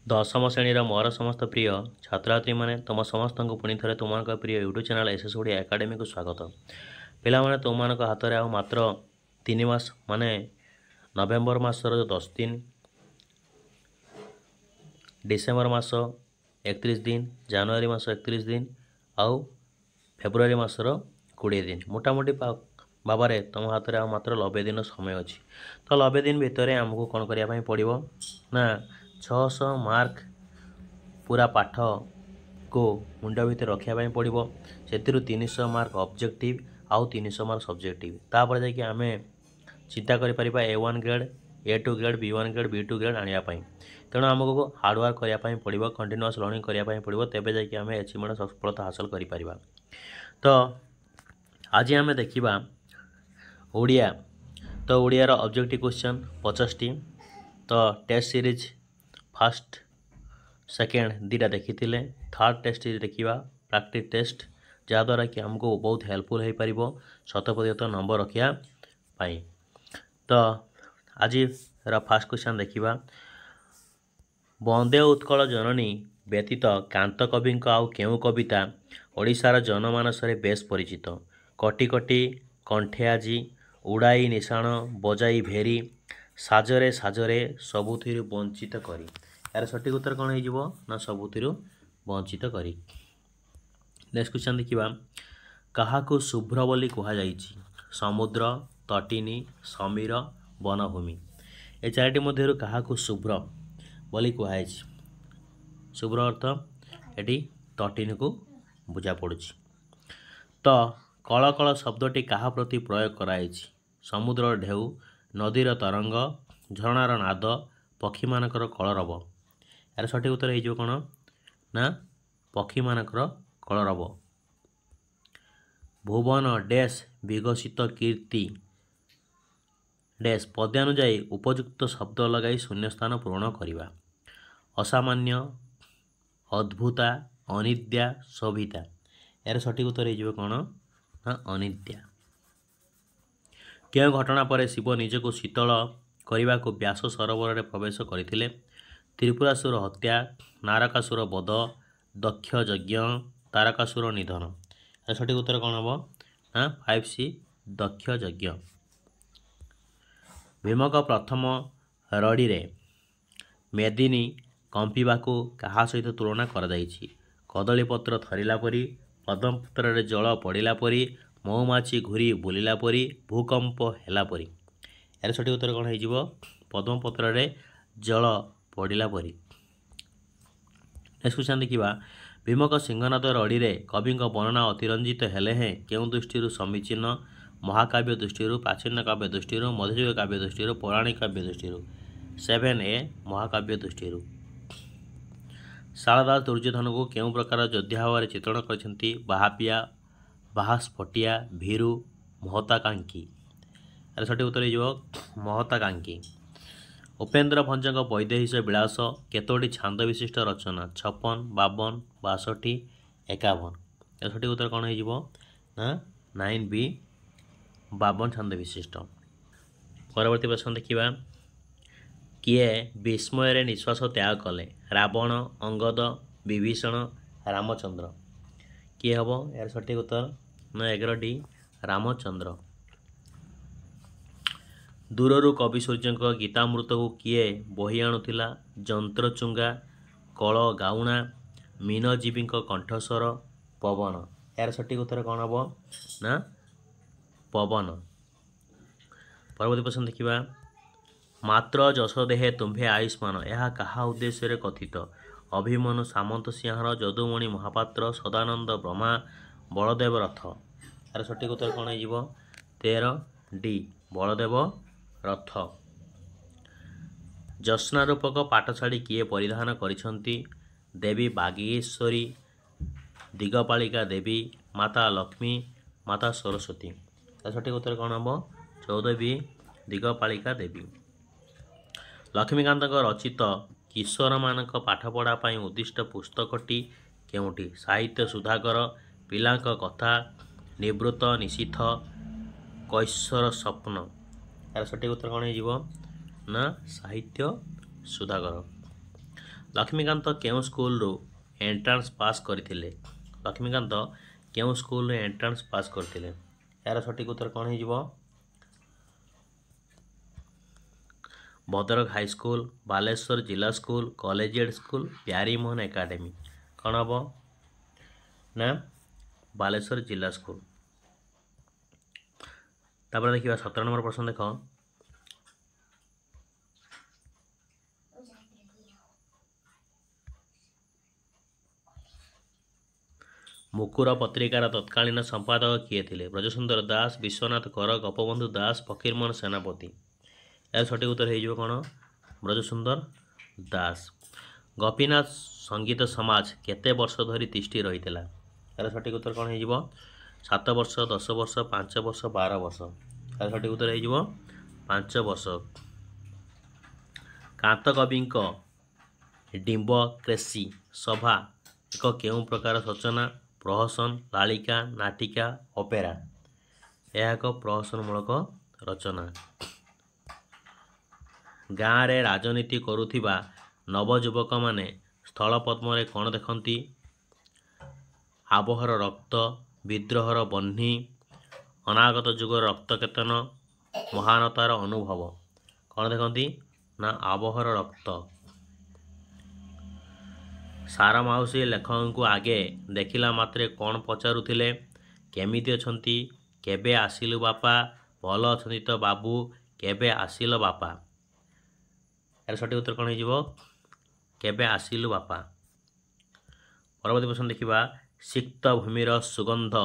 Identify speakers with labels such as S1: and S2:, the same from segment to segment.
S1: दशम श्रेणी मोर समस्त प्रिय छात्री मैंने तुम समस्त पुणी थे तुम प्रिय YouTube channel SS Odia academy को स्वागत। पिलाने तुम हाथ में मात्र 3 मास माने नवेम्बर मासर 10 दिन, डिसेम्बर मास 31 दिन, जनवरी मास 31 दिन आउ फेब्रुआरी मासर 20 दिन मोटामोटी बाबा तुम हाथ में मात्र 90 दिन समय अच्छी। तो 90 दिन भितर आमको कौन करने पड़ो ना 600 मार्क पूरा पाठ को मुंड भितर रखापी पड़ो से 300 मार्क ऑब्जेक्टिव आउ 300 मार्क सब्जेक्टिव तापर जाकि आम चिंता कर A1 grade A2 grade B1 grade B2 grade आने तेणु आमको हार्डवर्क करने पड़ो कंटिन्यूअस लर्निंग करने पड़ो तेज जाकि आम अचिवमेंट सफलता हासिल कर। तो आज आम देखा ओडिया। तो ओडियार ऑब्जेक्टिव क्वेश्चन 50टी। तो टेस्ट सीरीज फर्स्ट सेकेंड दीटा देखी थर्ड टेस्ट सीरीज देखा प्रैक्टिस टेस्ट जहाँद्वारा कि आमको बहुत हेल्पफुल हो पार 100% नंबर रखापी। तो आज फास्ट क्वेश्चन देखा वंदे उत्कल जननी व्यतीत कांत कवि आउ केउ कविता ओडिशार जनमानस बेस परिचित। कटी कटी कंठे आजी उड़ाई निशाण बजाई भेरी साजरे साजरे सबुथिरु वंचित करी। यार सठिक उत्तर कौन हो ना सबुथिरु वंचित करी। नेक्स्ट क्वेश्चन देखा काहाकू शुभ्र बोली कहुଯାଇଛି समुद्र तटिनी समीर वनभूमि। ए चारोटी मध्य काहाकू शुभ्र बोली कहुଯାଇଛି शुभ्र अर्थ एटी तटिनी को बुझा पड़ुछि। तो कल कल शब्दटी कहा प्रति प्रयोग कराई समुद्र ढेउ नदीर तरंग झरणार नाद पक्षी मानकर कलरव। यार सठिक उत्तर हो कौन ना पक्षी मानकर कलरव। भुवन डैश विकसित कीर्ति डैश पद्यानुजाई उपयुक्त शब्द लगाई शून्यस्थान पूरण करवा। असामान्य अद्भुता अनिद्या शोभिता। यार सठिक उत्तर हो कौन ना अनिद्या। क्यों घटना पर शिव निजको शीतल करने को व्यास सरोवर में प्रवेश करते। त्रिपुरासुर हत्या नारकासुर वध दक्ष यज्ञ तारकासुर निधन। सठिक उत्तर कौन हम ना 5C दक्ष यज्ञ। भीमक प्रथम रड़ी रे मेदिनी कंपिबा को कहा सहित तुलना कर कदलीपत्र थरिला परी पद्मपत्र रे जल पड़ा परी मौमाछी घूरी बुलिला परी भूकंप हैला परी। यार सठिक उत्तर कौन हो पद्मपत्र रे जल पड़ा परी। नेक्स्ट क्वेश्चन देखा भीमक सिंहनाद रड़ी रे कवि वर्णना अतिरंजित हेले हैं केउं दृष्टि समीचीन महाकाव्य दृष्टि प्राचीन काव्य दृष्टि मध्ययुग काव्य दृष्टि पौराणिक काव्य दृष्टि 7A महाकाव्य दृष्टि। शारदा दुर्योधन को केउं प्रकार योद्धा भाव चित्रण करछंती बाहापिया बाहास्फटिया भीरु महताकांक्षी। यार सठिक उत्तर हो महताकांक्षी। उपेन्द्र भंजक वैदेहिक विलास केतोटी छांद विशिष्ट रचना 56 52 62 51। यार सठिक उत्तर कौन हो ना 9B 52 छांद विशिष्ट। परवर्ती प्रश्न देखा किए विस्मय निश्वास त्याग कले रावण अंगद विभीषण रामचंद्र। किए हम यार सठिक उत्तर ना 11D रामचंद्र। दूररू कवि सूर्य गीतामृत को किए बही आणुला जंत्रचुंगा कल गाउणा मीनजीवी कंठस्वर पवन। यार सठिक उत्तर कौन हम ना पवन। परवर्ती प्रश्न देखा मात्र जश देहे तुम्भे आयुष्मान यह कहा उद्देश्य कथित अभिमन्यु सामंत सिंहार जदुमणि महापात्र सदानंद ब्रह्मा बलदेव रथ। यार सठिक उत्तर कौन हो 13D बलदेव रथ। जस्ना रूपक पाठशाढ़ी किए परिधान करिसंती देवी बागेश्वरी दिगपालिका देवी माता लक्ष्मी माता सरस्वती। सठिक उत्तर कौन हम 14B दिगपालिका देवी। लक्ष्मीकांत रचित किशोर मान पाठपढ़ापी उद्दिष्ट पुस्तकटी केउटी साहित्य सुधाकर पिलांक कथा निवृत्त निशीथ कैशोर स्वप्न। यार सठिक उत्तर कौन हो ना साहित्य सुधाकर। लक्ष्मीकांत केउं स्कूल रू एंट्रांस पास करथिले? लक्ष्मीकांत केउं स्कूल रू एंट्रांस पास करथिले? यार सठिक उत्तर कौन हो? भद्रक हाई स्कूल, बालेश्वर जिला school, collegiate school, Pyarimohan academy. कौन हम ना बालेश्वर जिला स्कूल। तापर देखिए 17 नंबर प्रश्न देख। मुकुर पत्रिकार तत्कालीन संपादक किए थे? ब्रजसुंदर दास, विश्वनाथ कर, गोपबंधु दास, फकीरमोहन सेनापति। यार सठिक उत्तर हो कौन? ब्रजसुंदर दास। गोपीनाथ संगीत समाज केते वर्ष धरी तिष्ठि रही? यार सठिक उत्तर कौन हो? 7 वर्ष, 10 वर्ष, 5 वर्ष, 12 वर्ष। यार सठिक उत्तर हो 5 वर्ष। कांत कवि डिंब क्रेसी सभा एक केउं प्रकार रचना? प्रहसन, लालिका, नाटिका, ओपेरा। यह एक प्रहसनमूलक रचना। गाँव रे राजनीति करुथिबा नवयुवक माने स्थल पद्म कौन देखती? आबहर रक्त, विद्रोहर बह्नी, अनागत जुगर रक्तकेतन, महानतार अनुभव। कौन देखती ना आबहर रक्त। सारा माउसी लेखक को आगे देखिला मात्रे कौन पचारुथिले? केमिति अछंती, केबे आसिलु बापा, भल अछंती तो बाबू, केबे आसिल बापा। यार सठिक उत्तर कौन हो? केबे आसिलु बापा। परवर्ती प्रश्न देखिबा। सिक्त भूमिर सुगंध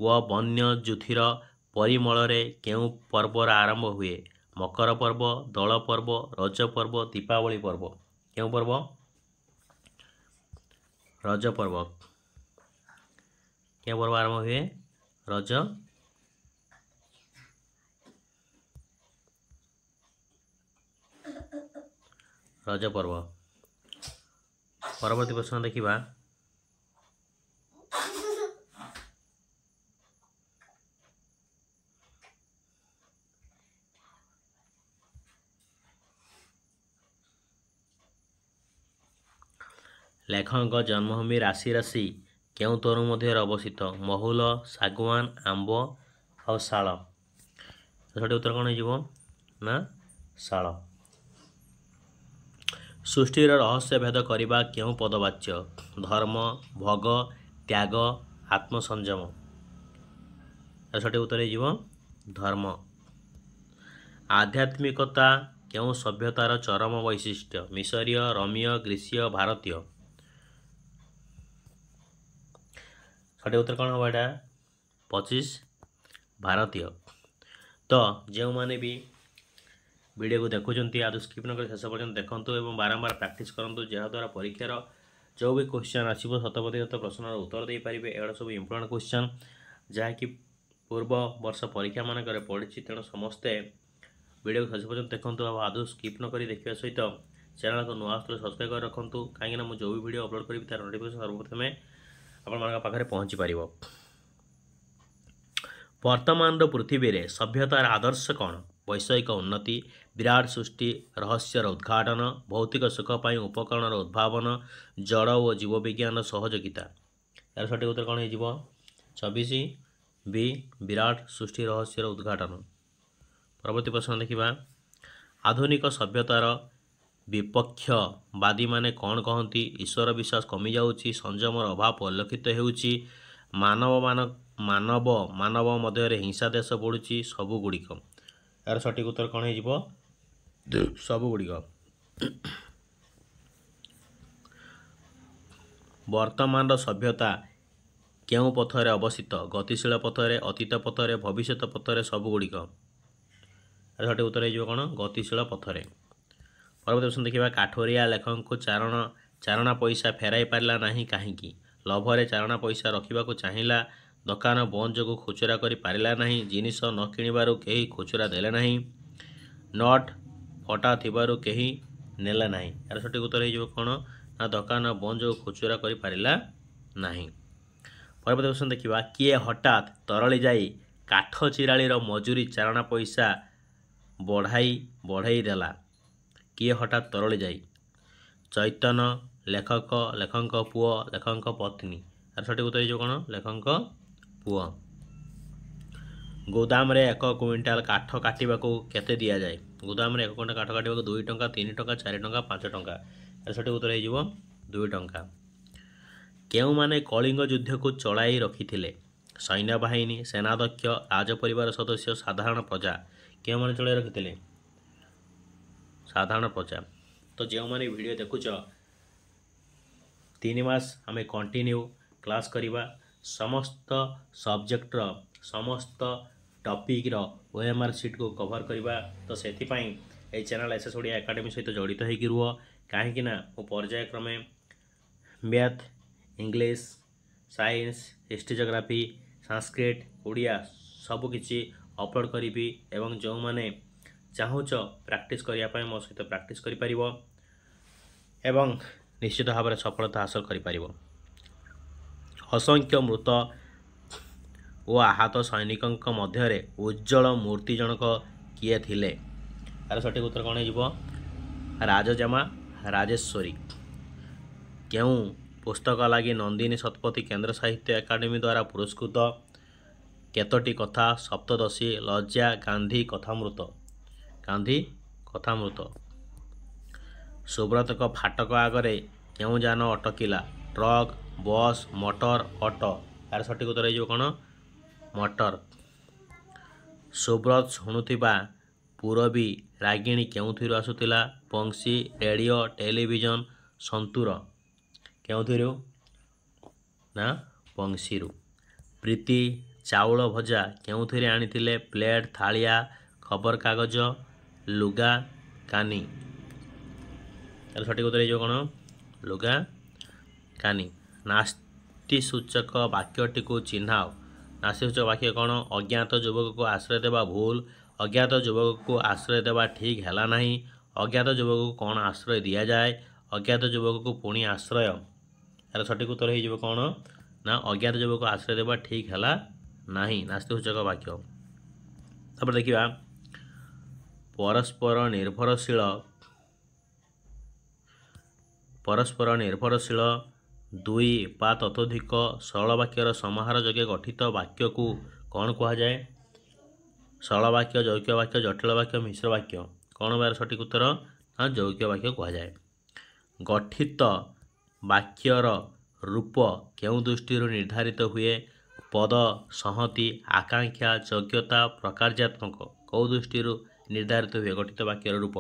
S1: व वन्य ज्योतिर परिमल रे केउं पर्वर आरंभ हुए? मकर पर्व, दोल पर्व, रज पर्व, दीपावली पर्व। केउं पर्व? रज पर्व। क्या पर्व आरंभ हुए? रज रज पर्व। परवर्ती प्रश्न देखिबा। लेखक जन्मभूमि राशि राशि केउं तरु मध्य अवस्थित? महुल, सागवान, आंब और शाल। सठिक उत्तर कौन हो? ना शाल। सृष्टिर रहस्य भेद करने केउं पदवाच्य? धर्म, भोग, त्याग, आत्मसंयम। सठिक उत्तर हो धर्म। आध्यात्मिकता केउं सभ्यतार चरम वैशिष्ट्य? मिसरीय, रोमीय, ग्रीसीय, भारतीय। सठिक उत्तर कौन हम? यहाँ 25 भारतीय। तो जो मैंने भी वीडियो को देखुंत आज स्किप नक शेष पर्यटन देखूँ और बारंबार प्रैक्टिस करूँ जहाद्वारा परीक्षार जो भी क्वेश्चन आसो शतप्रतिशत प्रश्नर उत्तर दे पारे। एगुड़ा सब इंपोर्टेंट क्वेश्चन जहाँकि पूर्व वर्ष परीक्षा मानक पड़ी। तेणु समस्ते वीडियो को शेष पर्यटन देखूँ आदौ स्किप नक देखा सहित चैनल को नुआ आसुले सब्सक्राइब कर रखुँ कहीं मुझे जो भी वीडियो अपलोड करी तार नोटिफिकेशन सर्वप्रथम आप पहुँची पार। वर्तमान पृथ्वी रे सभ्यतार आदर्श कौन? वैषयिक उन्नति, विराट सृष्टि, रहस्यर उद्घाटन, भौतिक सुख पाई उपकरण उद्भावन, जड़ और जीवविज्ञान सहयोगिता। यार सठिक उत्तर कौन हो? 24 बी विराट सृष्टि रहस्यर उद्घाटन। परवर्ती प्रश्न देखिबा। आधुनिक सभ्यतार विपक्षवादी माने कौन कहती? ईश्वर विश्वास कमी जाउछि, संयमर अभाव परिलक्षित हेउछि, मानव मध्य हिंसा देश बढ़ुछि, सबुगुड़िक। यार सठिक उत्तर कौन हो? सबुगुड़िक। वर्तमान सभ्यता केउं पथरे अवस्थित? गतिशील पथरे, अतीत पथरे, भविष्यत पथरे, सबुगुड़िक। यार सठिक उत्तर हो कौन? गतिशील पथरे। परवर्ती प्रश्न देखिए। काठोरिया लेखक को चारणा पैसा फेराई पारा नहीं कहीं? लोभरे चारणा पैसा रखा चाहिला, दुकान बंद जो खुचुरा कर पारा नहीं, जिनिस न किणवारू कहीं खुचुरा देले नहीं, नोट फटा थिबारू कहीं नेले नहीं। यार सठिक उत्तर हो कौन? ना दुकान बंद जो खुचुरा कर पारा नहीं। परवर्ती प्रश्न देखिए। किए हठात तरली जाई काठ चिरालीर मजूरी चारणा पैसा बढ़ाई देला? किए हठात तरली जाई? चैतन, लेखक लेखक पुओ लेखक पत्नी यार सठिक उत्तर हो कौन लेखक पुओ। गोदाम रे 1 क्विंटाल काठ काटिबा को केते दिया जाए गोदाम रे 1 क्विंटाल काठ काटिबा को 2 टंका 3 टंका 4 टंका 5 टंका यार सठिक उत्तर हो 2 टंका। केउ माने कलिंग युद्ध को चलाई रखिथिले सैन्य बाहिनी सेनाध्यक्ष राजपरिवार सदस्य साधारण प्रजा केउ माने चलाई रखिथिले साधारण प्रजा। तो जो मैंने वीडियो देखुच 3 मास आम कंटिन्यू क्लास करवा समस्त सब्जेक्टर समस्त टॉपिक रो ओएमआर सीट को कवर करवा। तो से चैनल एसएस ओडिया एकेडमी सहित जड़ित होकर रुह कहीं मो पर्यायक्रमे math English science history geography Sanskrit Odia सबकि अपलोड करी एवं जो मैंने चाहूच प्रैक्टिस करने मो सहित प्रैक्टिस करिपारिब एवं निश्चित भाव में सफलता हासिल करिपारिब। असंख्य मृत ओ आहत सैनिकों मध्य उज्जवल मूर्ति जनक किए थिले यार सठिक उत्तर कौन हो राजजमा राजेश्वरी। केउ पुस्तक लगी नंदिनी शतपथी केंद्र साहित्य एकाडेमी द्वारा पुरस्कृत केतोटी कथा सप्तदशी लज्जा गांधी कथामृत। सुब्रत फाटक आगरे केउ जान अटकिला ट्रक बस मोटर ऑटो यार सठिक उत्तर हो कौन मोटर। सुब्रत शुणुथिबा पूरबी रागिणी केउथिरु आसुतिला बंशी रेडियो टेलीविजन संतूर केउथिरु ना बंशीरु। प्रीति चाउल भजा केउथिरे आनिथिले प्लेट थालिया खबर कागज लुगा कानी यार सठिक उत्तर हो कौन लुगा कानी। नास्ति सूचक वाक्यटी को चिन्हाओ नास्ति सूचक वाक्य कौन अज्ञात युवक को आश्रय देवा भूल अज्ञात युवक को आश्रय देवा ठीक है नहीं अज्ञात युवक को कौन आश्रय दि जाए अज्ञात युवक को पुणी आश्रय यार सठिक उत्तर हो कौन ना अज्ञात युवक को आश्रय देवा ठीक है नहीं नास्ति सूचक वाक्य। तापर देखिबा परस्पर निर्भरशील दुई बा ततोधिक सरल वाक्यर समाहार जोगे गठित वाक्य को कौन कहा जाए सरल वाक्य यौगिक वाक्य जटिल वाक्य मिश्र वाक्य कौन बार सठिक उत्तर हाँ यौगिक वाक्य कहा जाए। गठित वाक्यर रूप केउं दृष्टि निर्धारित हुए पद संहति आकांक्षा योग्यता प्रकार्यात्मक कौ दृष्टि निर्धारित हुए गठित वाक्यर रूप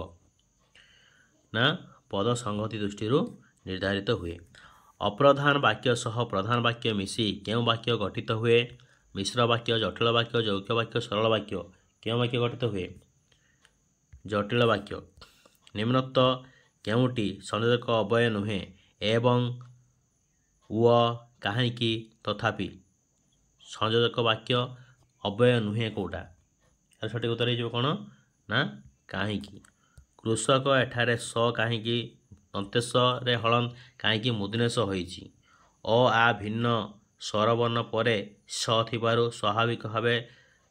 S1: ना पद संहति दृष्टि निर्धारित हुए। अप्रधान वाक्य सह प्रधान वाक्य मिसी केउं वाक्य गठित हुए मिश्र वाक्य जटिल वाक्य यौगिक वाक्य सरल वाक्य केउं वाक्य गठित हुए जटिल वाक्य। निम्नोक्त केउंटी संयोजक अव्यय नुहे एवं व काहींकी तथापि संयोजक वाक्य अव्यय नुहे कोटा सठिक उत्तर हो कौन ना काहींकी। कृषक एठारे स काहींकी दंतेश रे हलन काहींकी मुदिनेश होईची अ आ भिन्न स्वरवर्ण परे स थिबारु स्वाभाविक भावे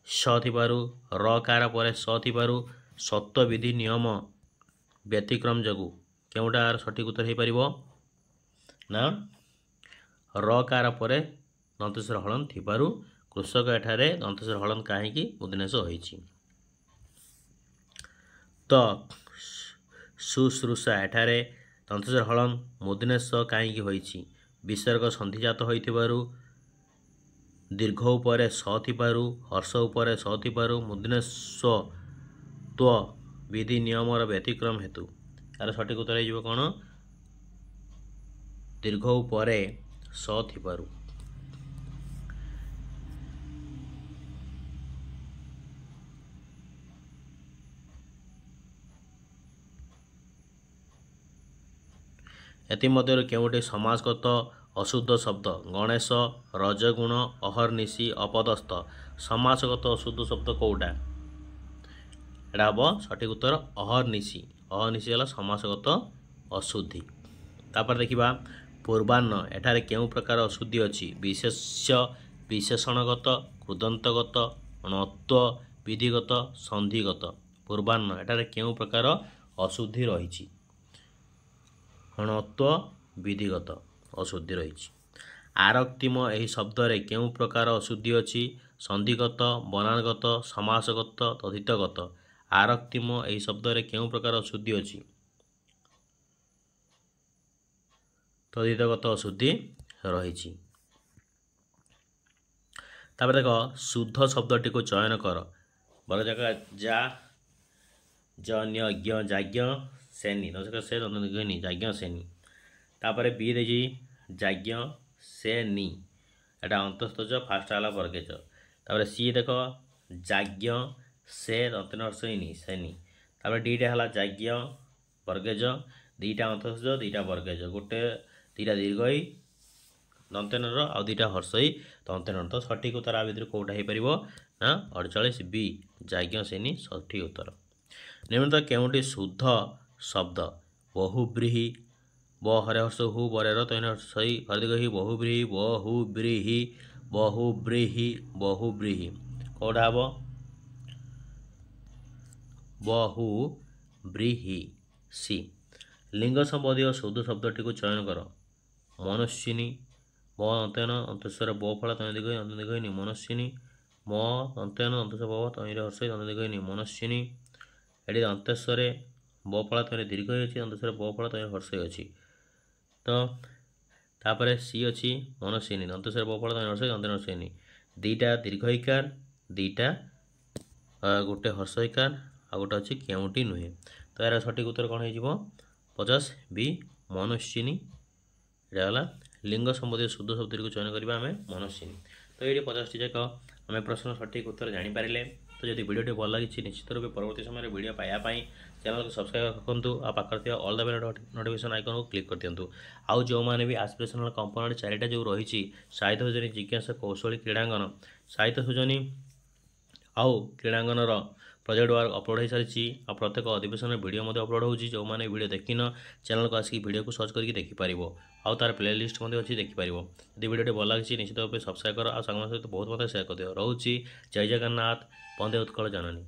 S1: स थिबारु रकार परे स थिबारु सत्य विधि नियम व्यतिक्रम जगु केउटार सठिक उत्तर हो पारिबो ना रकार परे दंतेश हलन थिबारु कृषक एठारे दंतेश हलन काहींकी मुदिनेश होईची। तो शुश्रूषा एठारे दंतेश हलन मुदिनेश काहींकी होईची विसर्ग संधिजात होइथिबारु दीर्घ उपरे स थिबारु हर्ष उपरे स थिबारु मुदिनेश त्व विधि नियमर व्यतिक्रम हेतु यार सठिक उत्तर हो कौन दीर्घ उपरे स थिबारु। एतिमध्यरु केउटी समासगत अशुद्ध शब्द गणेश रजगुण अहर्निशी अपदस्थ समासगत अशुद्ध शब्द कौटा एटा हम सठिक उत्तर अहर्निशी अहर्निशी है समासगत अशुद्धि। तापर देखिबा पूर्वान्न एठारे केउं प्रकार अशुद्धि अछि विशेष्य विशेषणगत कृदंतगत णत्व विधिगत संधिगत पूर्वान्न एठारे केउं प्रकार अशुद्धि रहिछि णत्व विधिगत अशुद्धि रही। आरक्तिम यही शब्द रे केउं प्रकार अशुद्धि अछि? संधिगत, बनानगत, समासगत, तद्धितगत। आरक्तिम यही शब्द रे केउं प्रकार अशुद्धि अछि? तद्धितगत अशुद्धि रही। तापर देख शुद्ध शब्दटी को चयन कर। बल जगह जा जन्य ज्ञ जाज्ञ सेनी दशक से दंतनी जाज्ञ सेनी। तापर बी देखी जाज्ञ सेनी एटा अंतस्तज फास्ट आला वर्गेज। तापर सी देख जाज्ञ से दंतनी सेनी। तापर डीटा हला जाज्ञ वर्गेज दीटा अंतस्तज दीटा वर्गेज गोटे दीटा दीर्घई दंतेनर आउ दीटा हर्षई दंतेनर। तो सठिक उत्तर आ भितर कौटा हो पार ना 48 बी जाज्ञ सेनी सठिक उत्तर। निम्नलिखित केउंटी शुद्ध शब्द? बहुब्रीहि ब हरे हर्ष हु बरेर तैन हर्षई हरदिगहि बहुब्रीहि बहुब्रीहि बहुब्रीहि बहुब्रीहि कौटा हम बहुब्रीहि सी। लिंग संबंधी शुद्ध शब्दटी को चयन कर। मनुष्यिनी म अंत्यन अंतस्वर ब फल तैन दिगहिनी मनुष्यिनी म अंत्यन अंतस्वर ब तैन हर्षई तैन दिगहिनी मनुष्यिनी। एटी अंतस्वरे ब फल तैन दीर्घ अच्छी अंतस्वर ब फल तैन हर्षई अच्छी। तो तापर सी अच्छी मनुष्यिनी अंतस्वर ब फल तैन हर्षई तैन हर्षयिनी दीटा दीर्घईकार दीटा गोटे हर्षईकार आ गोटे अच्छी केउंटी नुहे। तो यार सठिक उत्तर कौन हो 50 बी मनुष्यिनी। एटा लिंग संबंधी शुद्ध शब्द को चयन करवा आम मनुष्यिनी। तो ये 50 जाक आम प्रश्न सठिक उत्तर जानीपारे। तो जब वीडियो भल लगी निश्चित रूप परवर्ती समय वीडियो पाइबापी चैनल को सब्सक्राइब करूँ आ पाखे all the bell notification icon को क्लिक कर दिंतु। आउ जो मैंने भी एस्पिरेशनल कंपोनेंट चारिटा जो रही साहित्य सुजनी जिज्ञासा कौशली क्रीड़ांगन साहित्य सुजनी आउ क्रीड़ांगन प्रोजेक्ट वर्क अपलोड हो सारी आ प्रत्येक अधिवेशन वीडियो अपलोड होची। जो मैंने वीडियो देखिन चैनल को आसिक वीडियो को सर्च करके देखिपार आउ तार प्लेलिस्ट अच्छी देखिपार। यदि वीडियो भल लगी निश्चित भाव सब्सक्राइब कर आ सांग सहित बहुत शेयर कर दियो। रोची जय जगन्नाथ वंदे उत्कल जननी।